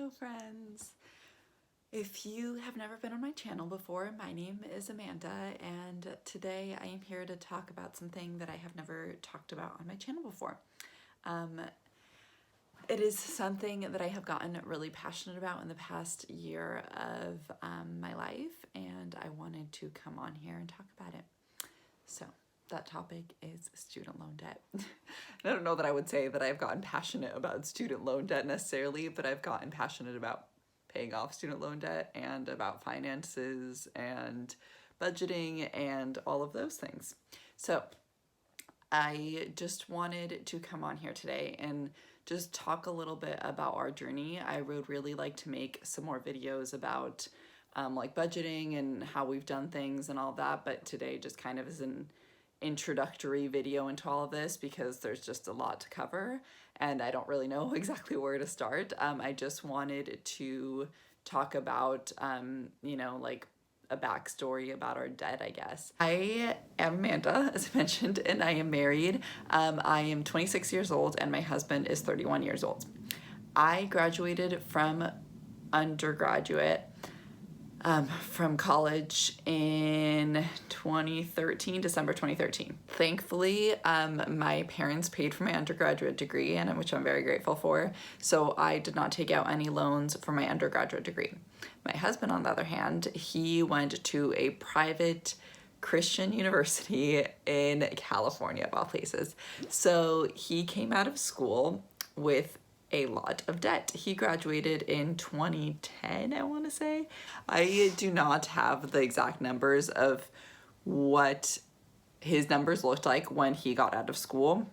Hello friends! If you have never been on my channel before, my name is Amanda, and today I am here to talk about something that I have never talked about on my channel before. It is something that I have gotten really passionate about in the past year of my life, and I wanted to come on here and talk about it. So that topic is student loan debt. I don't know that I would say that I've gotten passionate about student loan debt necessarily, but I've gotten passionate about paying off student loan debt and about finances and budgeting and all of those things. So I just wanted to come on here today and just talk a little bit about our journey. I would really like to make some more videos about like budgeting and how we've done things and all that, but today just kind of is an introductory video into all of this because there's just a lot to cover and I don't really know exactly where to start. I just wanted to talk about, you know, like a backstory about our debt, I guess. I am Amanda, as I mentioned, and I am married. I am 26 years old and my husband is 31 years old. I graduated from undergraduate from college in 2013, December 2013. Thankfully, my parents paid for my undergraduate degree, and which I'm very grateful for, so I did not take out any loans for my undergraduate degree. My husband, on the other hand, he went to a private Christian university in California, of all places. So he came out of school with a lot of debt. He graduated in 2010, I want to say. I do not have the exact numbers of what his numbers looked like when he got out of school,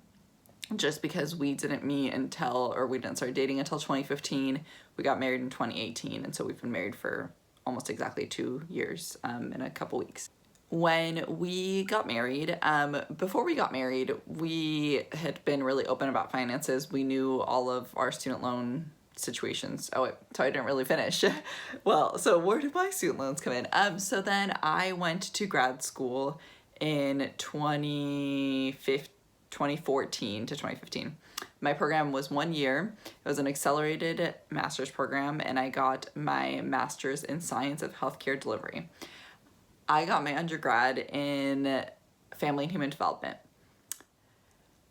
just because we didn't meet until, or we didn't start dating until 2015. We got married in 2018, and so we've been married for almost exactly 2 years in a couple weeks. When we got married, before we got married, we had been really open about finances. We knew all of our student loan situations. Oh, wait, so I didn't really finish. Well, so where did my student loans come in? So then I went to grad school in 2014 to 2015. My program was 1 year. It was an accelerated master's program, and I got my master's in science of healthcare delivery. I got my undergrad in family and human development.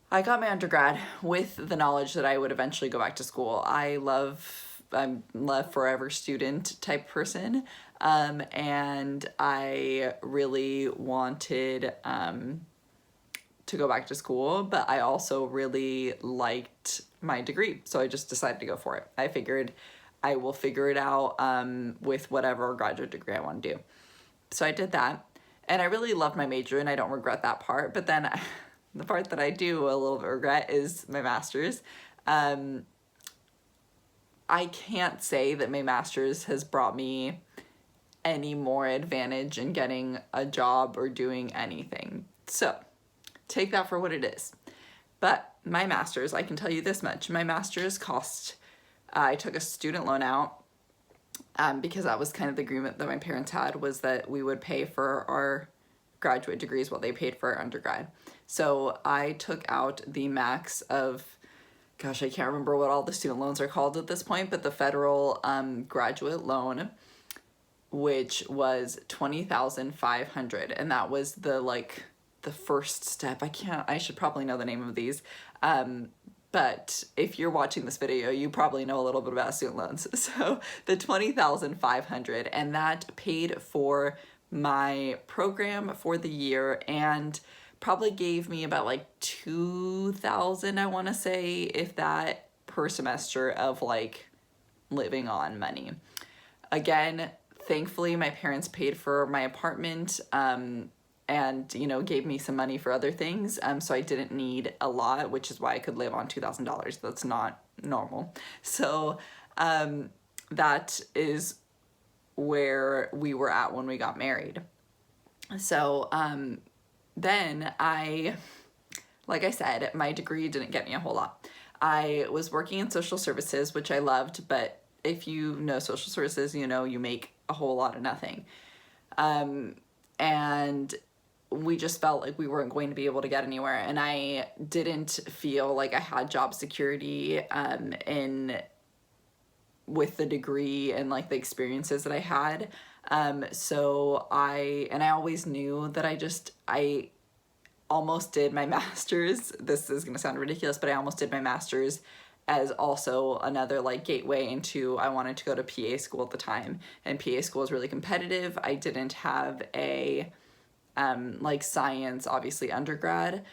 I got my undergrad with the knowledge that I would eventually go back to school. I'm a forever student type person, and I really wanted to go back to school, but I also really liked my degree, so I just decided to go for it. I figured I will figure it out with whatever graduate degree I want to do. So I did that, and I really loved my major, and I don't regret that part. But then the part that I do a little bit regret is my master's. I can't say that my master's has brought me any more advantage in getting a job or doing anything. So take that for what it is. But my master's, I can tell you this much. My master's cost, I took a student loan out, because that was kind of the agreement that my parents had, was that we would pay for our graduate degrees while they paid for our undergrad. So I took out the max of, gosh, I can't remember what all the student loans are called at this point, but the federal graduate loan, which was $20,500, and that was the first step. I should probably know the name of these. But if you're watching this video, you probably know a little bit about student loans. So the $20,500, and that paid for my program for the year and probably gave me about like $2,000, I want to say, if that, per semester of like living on money. Again, thankfully my parents paid for my apartment, and, you know, gave me some money for other things. So I didn't need a lot, which is why I could live on $2,000. That's not normal. So that is where we were at when we got married. So then like I said, my degree didn't get me a whole lot. I was working in social services, which I loved, but if you know social services, you know you make a whole lot of nothing. And we just felt like we weren't going to be able to get anywhere, and I didn't feel like I had job security in with the degree and like the experiences that I had. So I always knew that I almost did my master's. This is going to sound ridiculous, but I almost did my master's as also another like gateway into, I wanted to go to PA school at the time, and PA school is really competitive. I didn't have a like science, obviously, undergrad.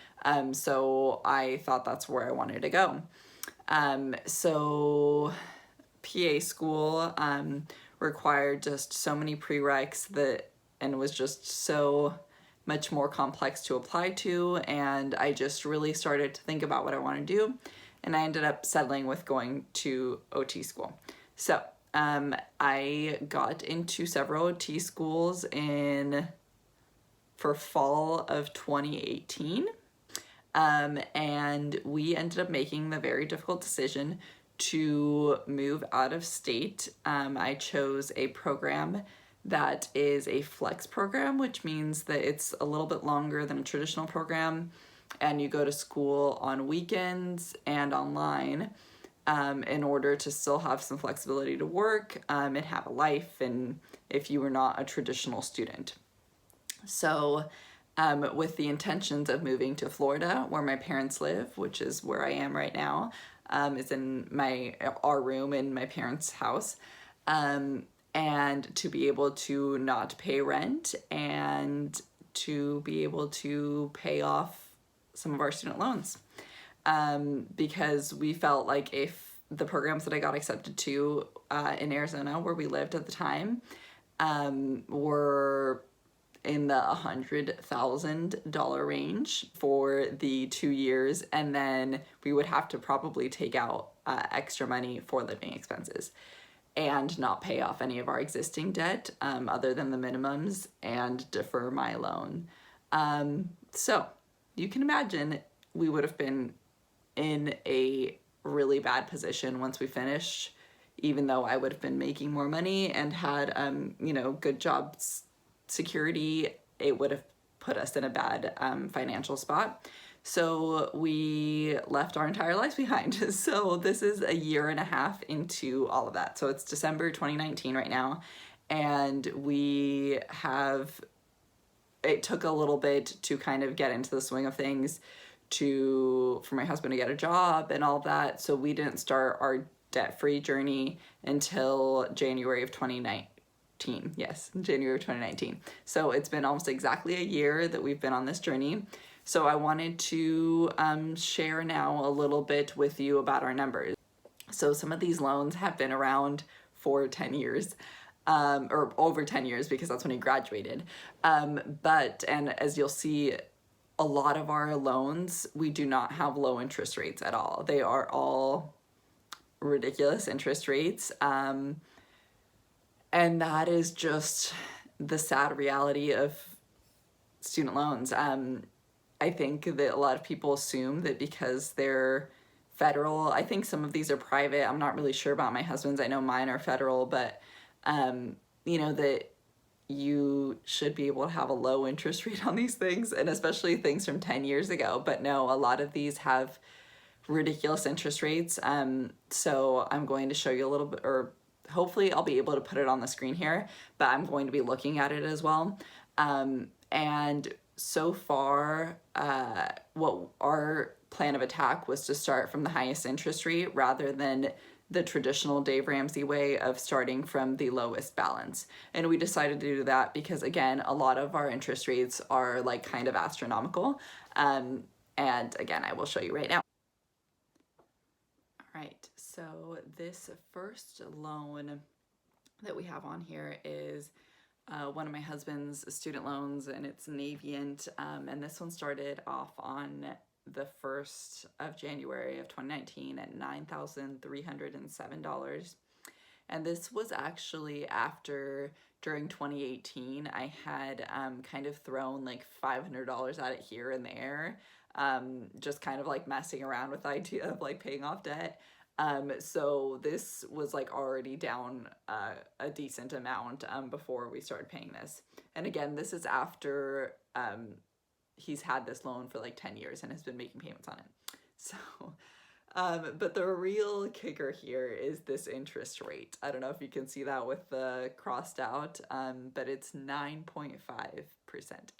So I thought that's where I wanted to go. So PA school required just so many prereqs and was just so much more complex to apply to, and I just really started to think about what I want to do, and I ended up settling with going to OT school. So I got into several OT schools for fall of 2018. And we ended up making the very difficult decision to move out of state. I chose a program that is a flex program, which means that it's a little bit longer than a traditional program, and you go to school on weekends and online in order to still have some flexibility to work and have a life, and if you were not a traditional student. So with the intentions of moving to Florida, where my parents live, which is where I am right now, is in our room in my parents' house, and to be able to not pay rent and to be able to pay off some of our student loans. Because we felt like if the programs that I got accepted to in Arizona, where we lived at the time, were in the $100,000 range for the 2 years, and then we would have to probably take out extra money for living expenses and not pay off any of our existing debt other than the minimums, and defer my loan. So you can imagine we would have been in a really bad position once we finished, even though I would have been making more money and had good jobs security. It would have put us in a bad financial spot. So we left our entire lives behind. So this is a year and a half into all of that. So it's December 2019 right now, and it took a little bit to kind of get into the swing of things, for my husband to get a job and all of that. So we didn't start our debt-free journey until January of 2019. Yes, January of 2019. So it's been almost exactly a year that we've been on this journey. So I wanted to share now a little bit with you about our numbers. So some of these loans have been around for 10 years, or over 10 years, because that's when he graduated. And as you'll see, a lot of our loans, we do not have low interest rates at all. They are all ridiculous interest rates. And that is just the sad reality of student loans. I think that a lot of people assume that because they're federal, I think some of these are private. I'm not really sure about my husband's. I know mine are federal, but that you should be able to have a low interest rate on these things, and especially things from 10 years ago. But no, a lot of these have ridiculous interest rates. So I'm going to show you a little bit, or hopefully I'll be able to put it on the screen here, but I'm going to be looking at it as well. And so far, what our plan of attack was to start from the highest interest rate rather than the traditional Dave Ramsey way of starting from the lowest balance. And we decided to do that because, again, a lot of our interest rates are like kind of astronomical. And again, I will show you right now. All right, so this first loan that we have on here is one of my husband's student loans, and it's Navient, and this one started off on the 1st of January of 2019 at $9,307. And this was actually after, during 2018, I had kind of thrown like $500 at it here and there, just kind of like messing around with the idea of like paying off debt. So this was like already down a decent amount before we started paying this. And again, this is after he's had this loan for like 10 years and has been making payments on it. So But the real kicker here is this interest rate. I don't know if you can see that with the crossed out, but it's 9.5%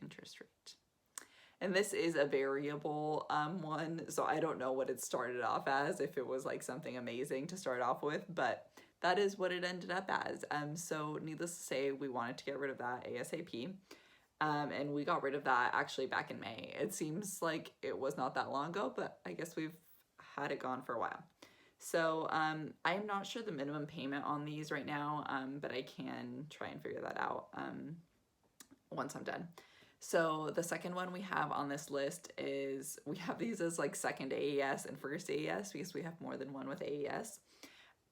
interest rate. And this is a variable one, so I don't know what it started off as, if it was like something amazing to start off with, but that is what it ended up as. So needless to say, we wanted to get rid of that ASAP. And we got rid of that actually back in May. It seems like it was not that long ago, but I guess we've had it gone for a while. So I am not sure the minimum payment on these right now, but I can try and figure that out once I'm done. So the second one we have on this list is, we have these as like second AES and first AES because we have more than one with AES.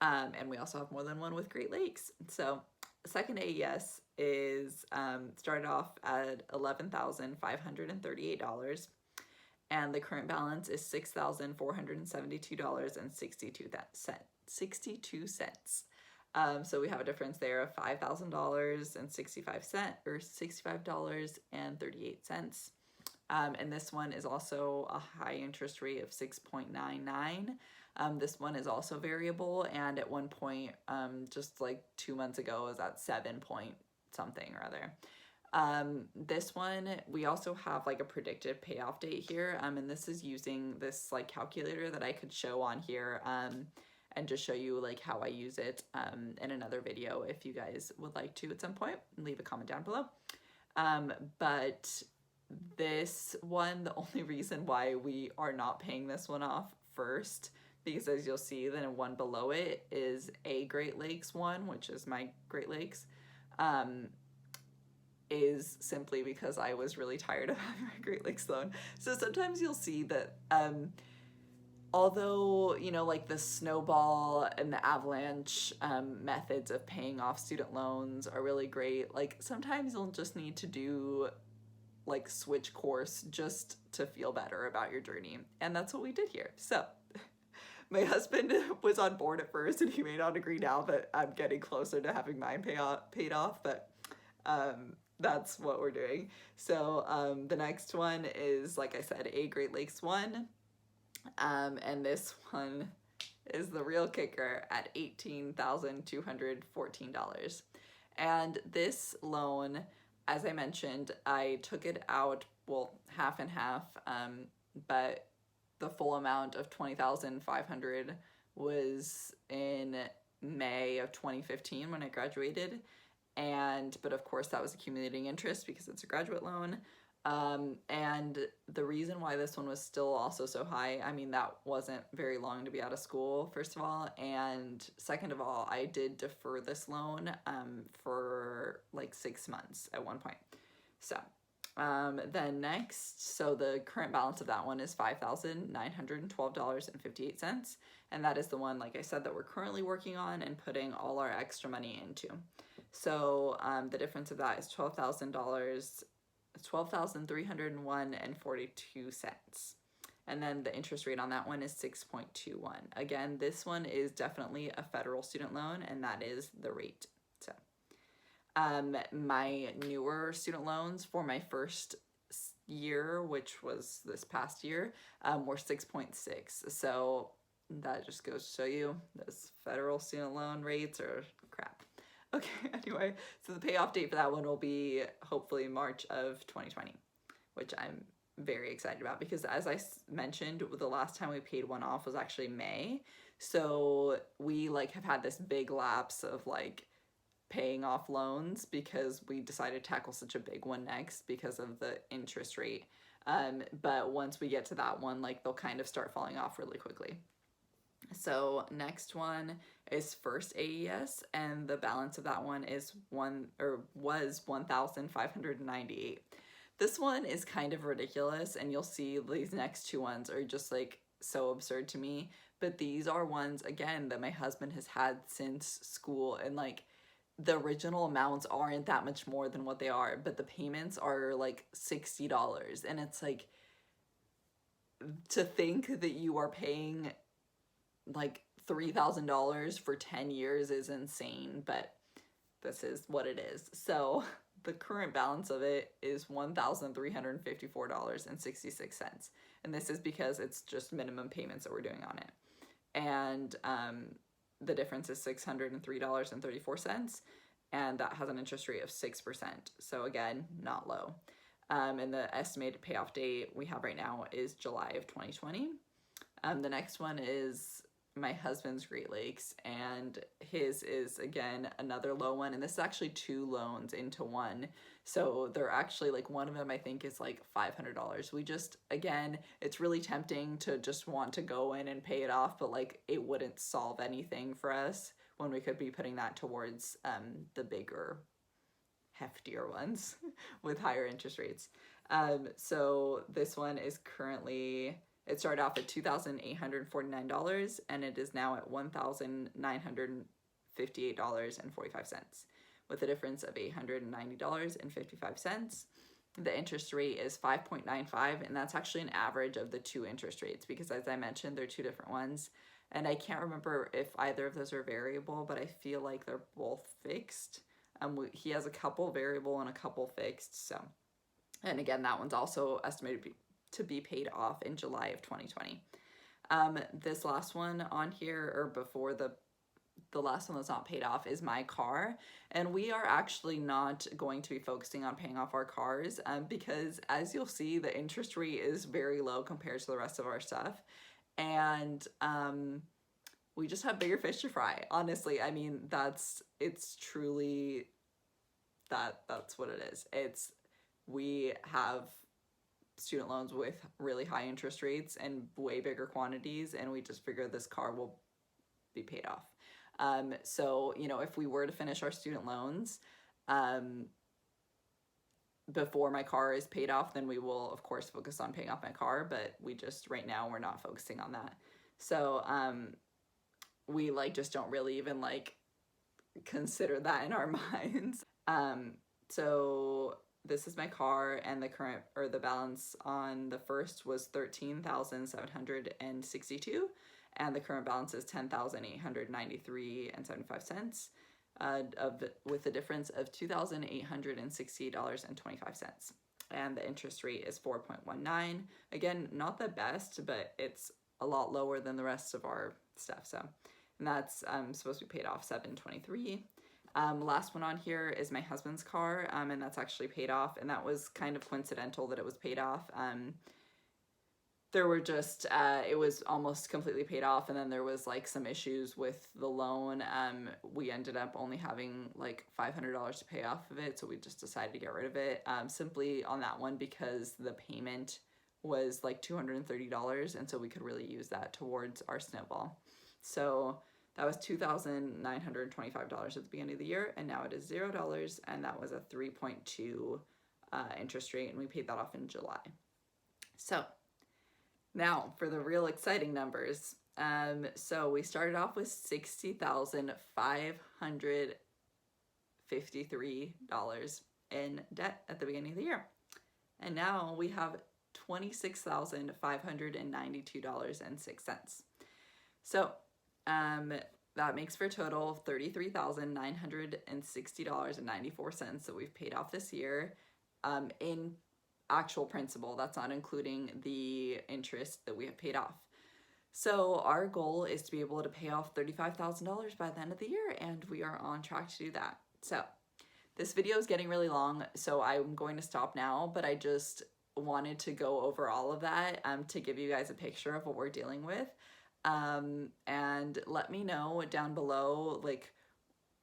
And we also have more than one with Great Lakes. So second AES is started off at $11,538, and the current balance is $6,472.62. So we have a difference there of $5,000.65 or $65.38. And this one is also a high interest rate of 6.99. This one is also variable, and at one point, just like 2 months ago, was at 7 point something or other. This one, we also have like a predicted payoff date here, and this is using this like calculator that I could show on here, and just show you like how I use it in another video if you guys would like to at some point. Leave a comment down below. But this one, the only reason why we are not paying this one off first, because as you'll see, then one below it is a Great Lakes one, which is my Great Lakes, is simply because I was really tired of having my Great Lakes loan. So sometimes you'll see that although, you know, like the snowball and the avalanche methods of paying off student loans are really great, like sometimes you'll just need to do like switch course just to feel better about your journey. And that's what we did here. So my husband was on board at first, and he may not agree now that I'm getting closer to having mine paid off, but that's what we're doing. So the next one is, like I said, a Great Lakes one. And this one is the real kicker at $18,214. And this loan, as I mentioned, I took it out, well, half and half, but the full amount of $20,500 was in May of 2015 when I graduated. But of course that was accumulating interest because it's a graduate loan. And the reason why this one was still also so high, I mean, that wasn't very long to be out of school, first of all, and second of all, I did defer this loan for like 6 months at one point. So then next, so the current balance of that one is $5,912.58, and that is the one, like I said, that we're currently working on and putting all our extra money into. So the difference of that is $12,301.42. And then the interest rate on that one is 6.21. Again, this one is definitely a federal student loan, and that is the rate. So my newer student loans for my first year, which was this past year, were 6.6. So that just goes to show you those federal student loan rates are crap. Okay, anyway, so the payoff date for that one will be hopefully March of 2020, which I'm very excited about because, as I mentioned, the last time we paid one off was actually May. So we like have had this big lapse of like paying off loans because we decided to tackle such a big one next because of the interest rate. But once we get to that one, like they'll kind of start falling off really quickly. So next one is first AES, and the balance of that one is was $1,598. This one is kind of ridiculous, and you'll see these next two ones are just like so absurd to me, but these are ones again that my husband has had since school, and like the original amounts aren't that much more than what they are, but the payments are like $60, and it's like, to think that you are paying like $3,000 for 10 years is insane, but this is what it is. So the current balance of it is $1,354.66. And this is because it's just minimum payments that we're doing on it. and the difference is $603.34, and that has an interest rate of 6%. So again, not low. And the estimated payoff date we have right now is July of 2020. The next one is my husband's Great Lakes, and his is again another low one, and this is actually 2 loans into one. So they're actually like, one of them I think is like $500. We just, again, it's really tempting to just want to go in and pay it off, but like it wouldn't solve anything for us when we could be putting that towards the bigger, heftier ones with higher interest rates. So this one is currently, it started off at $2,849 and it is now at $1,958.45 with a difference of $890.55. The interest rate is 5.95, and that's actually an average of the 2 interest rates because, as I mentioned, they're 2 different ones. And I can't remember if either of those are variable, but I feel like they're both fixed. He has a couple variable and a couple fixed. So, and again, that one's also estimated to be paid off in July of 2020. This last one on here, or before the last one that's not paid off, is my car. And we are actually not going to be focusing on paying off our cars because, as you'll see, the interest rate is very low compared to the rest of our stuff. And we just have bigger fish to fry. Honestly, I mean, it's truly that's what it is. We have student loans with really high interest rates and way bigger quantities, and we just figure this car will be paid off. So, you know, if we were to finish our student loans before my car is paid off, then we will, of course, focus on paying off my car, but right now, we're not focusing on that. So, we just don't really even consider that in our minds. So this is my car, and the balance on the first was $13,762, and the current balance is $10,893.75, with a difference of $2,868.25. And the interest rate is 4.19. Again, not the best, but it's a lot lower than the rest of our stuff. So, and that's supposed to be paid off 7/23. Last one on here is my husband's car, and that's actually paid off, and that was kind of coincidental that it was paid off. There were just, it was almost completely paid off, and then there was some issues with the loan. We ended up only having $500 to pay off of it, so we just decided to get rid of it, simply on that one because the payment was $230, and so we could really use that towards our snowball. So that was $2,925 at the beginning of the year, and now it is $0, and that was a 3.2 interest rate, and we paid that off in July. So now for the real exciting numbers. So we started off with $60,553 in debt at the beginning of the year, and now we have $26,592.06. So that makes for a total of $33,960.94 that we've paid off this year in actual principal. That's not including the interest that we have paid off. So our goal is to be able to pay off $35,000 by the end of the year, and we are on track to do that. So this video is getting really long, so I'm going to stop now, but I just wanted to go over all of that to give you guys a picture of what we're dealing with. And let me know down below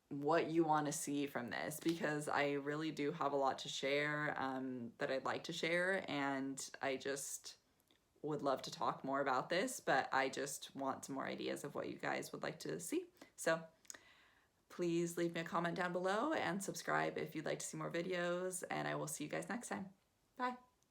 what you want to see from this, because I really do have a lot to share that I'd like to share, and I just would love to talk more about this, but I just want some more ideas of what you guys would like to see. So please leave me a comment down below and subscribe if you'd like to see more videos, and I will see you guys next time. Bye.